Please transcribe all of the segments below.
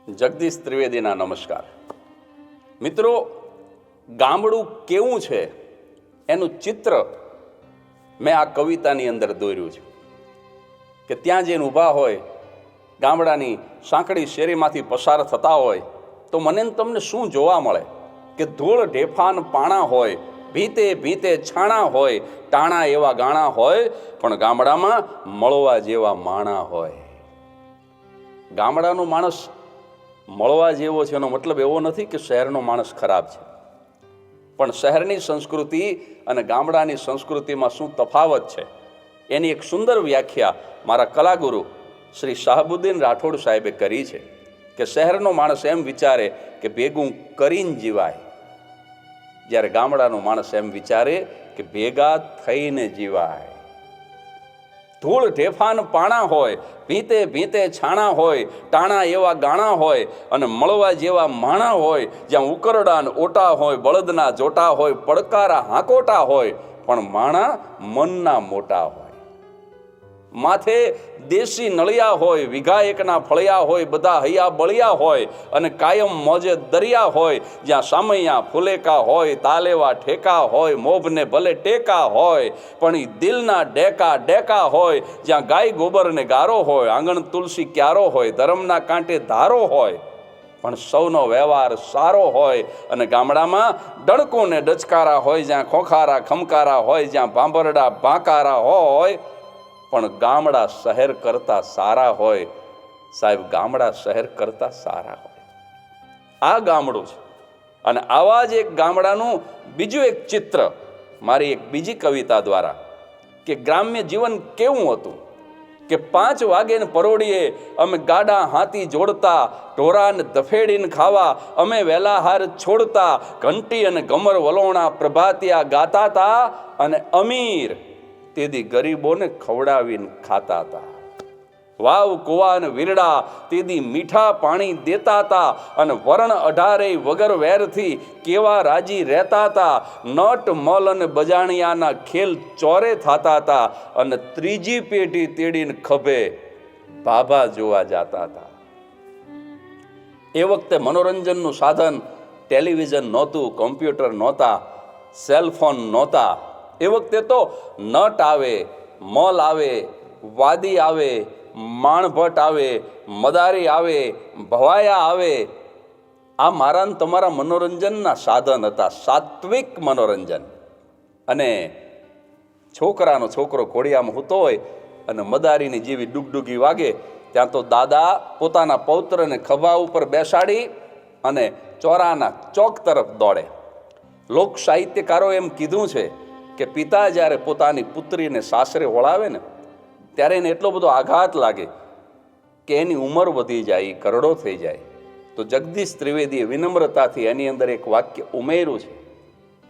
જગદીશ ત્રિવેદીના નમસ્કાર. મિત્રો, ગામડું કેવું છે એનું ચિત્ર મેં આ કવિતાની અંદર દોર્યું છે કે ત્યાં જઈને ઊભા હોય, ગામડાની સાંકડી શેરીમાંથી પસાર થતા હોય તો મને ને તમને શું જોવા મળે કે ધૂળ ઢેફાન પાણા હોય, ભીતે ભીતે છાણા હોય, ટાણા એવા ગાણા હોય, પણ ગામડામાં મળવા જેવા માણા હોય. ગામડાનો માણસ મળવા જેવો છે એનો મતલબ એવો નથી કે શહેરનો માણસ ખરાબ છે, પણ શહેરની સંસ્કૃતિ અને ગામડાની સંસ્કૃતિમાં શું તફાવત છે એની એક સુંદર વ્યાખ્યા મારા કલાગુરુ શ્રી શાહબુદ્દીન રાઠોડ સાહેબે કરી છે કે શહેરનો માણસ એમ વિચારે કે ભેગું કરીને જીવાય, જ્યારે ગામડાનો માણસ એમ વિચારે કે ભેગા થઈને જીવાય. ધૂળ ઢેફાન પાણા હોય, ભીતે ભીતે છાણા હોય, ટાણા એવા ગાણા હોય અને મળવા જેવા માણા હોય, જ્યાં ઉકરડા ને ઓટા હોય, બળદના જોટા હોય, પડકારા હાંકોટા હોય, પણ માણા મનના મોટા હોય. માથે દેશી નળિયા હોય, વીઘા એકના ફળિયા હોય, બધા હૈયા બળિયા હોય અને કાયમ મોજે દરિયા હોય, જ્યાં સામૈયા ફુલેકા હોય, તાલેવા ઠેકા હોય, મોભને ભલે ટેકા હોય, પણ એ દિલના ડેકા ડેકા હોય, જ્યાં ગાય ગોબરને ગારો હોય, આંગણ તુલસી ક્યારો હોય, ધર્મના કાંટે ધારો હોય, પણ સૌનો વ્યવહાર સારો હોય. અને ગામડામાં ડણકો ને ડચકારા હોય, જ્યાં ખોખારા ખમકારા હોય, જ્યાં ભાંભરડા ભાંકારા હોય, પણ ગામડા શહેર કરતા સારા હોય. સાહેબ, ગામડા શહેર કરતા સારા હોય. આ ગામડું છે. અને આવા જ એક ગામડાનું બીજું એક ચિત્ર મારી એક બીજી કવિતા દ્વારા કે ગ્રામ્ય જીવન કેવું હતું કે 5 વાગે ને પરોડીએ અમે ગાડા હાથી જોડતા, ઢોરાને દફેડીને ખાવા અમે વહેલા હાર છોડતા, ઘંટી અને ગમર વલોણા પ્રભાતિયા ગાતા હતા અને અમીર તેથી ગરીબોને ખવડાવીને ખાતા હતા. વાવ કુવા અને વીરડા તેથી મીઠા પાણી દેતા હતા અને વરણ 18 વગર વેરથી કેવા રાજી રહેતા હતા. નટ મલ અને બજાણિયાના ખેલ ચોરે થતા હતા અને ત્રીજી પેઢી તેડીને ખભે ભાભા જોવા જતા હતા. એ વખતે મનોરંજનનું સાધન ટેલિવિઝન નહોતું, કોમ્પ્યુટર નહોતા, સેલફોન નહોતા. એ વખતે તો નટ આવે, મલ આવે, વાદી આવે, માણભટ્ટ આવે, મદારી આવે, ભવાયા આવે. આ મારા ને તમારા મનોરંજનના સાધન હતા, સાત્વિક મનોરંજન. અને છોકરાનો છોકરો ઘોડિયામાં સૂતો હોય અને મદારીની જેવી ડુગડુગી વાગે ત્યાં તો દાદા પોતાના પૌત્રને ખભા ઉપર બેસાડી અને ચોરાના ચોક તરફ દોડે. લોક સાહિત્યકારો એમ કીધું છે કે પિતા જ્યારે પોતાની પુત્રીને સાસરે વળાવે ને ત્યારે એને એટલો બધો આઘાત લાગે કે એની ઉંમર વધી જાય, કરડો થઈ જાય. તો જગદીશ ત્રિવેદીએ વિનમ્રતાથી એની અંદર એક વાક્ય ઉમેર્યું છે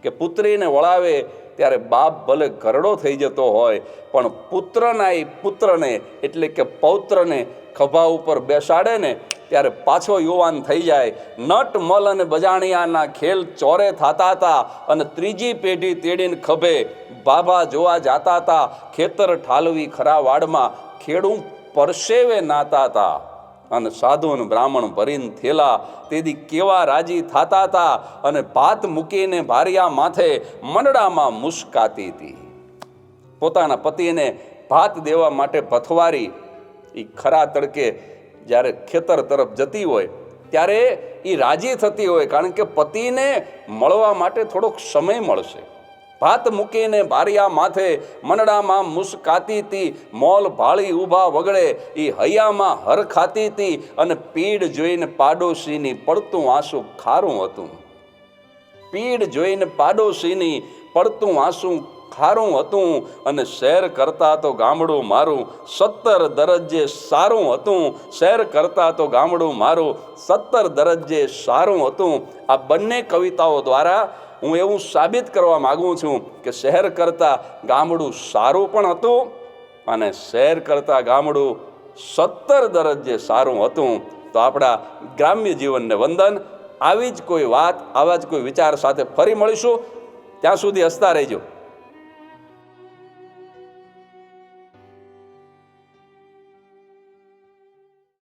કે પુત્રીને વળાવે ત્યારે બાપ ભલે ઘરડો થઈ જતો હોય પણ પુત્રના એ પુત્રને એટલે કે પૌત્રને ખભા ઉપર બેસાડે ને ત્યારે પાછો યુવાન થઈ જાય. નટ મલ અને બજાણિયાના ખેલ ચોરે થતા હતા અને ત્રીજી પેઢી તેડીને ખભે ભાભા જોવા જાતા હતા. ખેતર ઠાલવી ખરા વાડમાં ખેડૂ પરસેવે નાતા હતા અને સાધુ અને બ્રાહ્મણ ભરીને થેલા તેથી કેવા રાજી થતા હતા અને ભાત મૂકીને ભારિયા માથે મંડળામાં મુસ્કાતી હતી. પોતાના પતિને ભાત દેવા માટે ભથવારી એ ખરા તડકે જ્યારે ખેતર તરફ જતી હોય ત્યારે એ રાજી થતી હોય, કારણ કે પતિને મળવા માટે થોડોક સમય મળશે. ભાત મૂકીને ભારિયા માથે મંડળામાં મુસ્કાતી હતી, મોલ ભાળી ઊભા વગડે એ હૈયામાં હર ખાતી હતી અને પીડ જોઈને પાડોશીની પડતું આંસુ ખારું હતું. પીડ જોઈને પાડોશીની પડતું આંસુ ખારું હતું અને શહેર કરતા તો ગામડું મારું 17 દરજ્જે સારું હતું. શહેર કરતા તો ગામડું મારું 17 દરજ્જે સારું હતું. આ બંને કવિતાઓ દ્વારા હું એવું સાબિત કરવા માગું છું કે શહેર કરતાં ગામડું સારું પણ હતું અને શહેર કરતાં ગામડું 17 દરજ્જે સારું હતું. તો આપણા ગ્રામ્ય જીવનને વંદન. આવી જ કોઈ વાત, આવા જ કોઈ વિચાર સાથે ફરી મળીશું. ત્યાં સુધી હસતા રહેજો.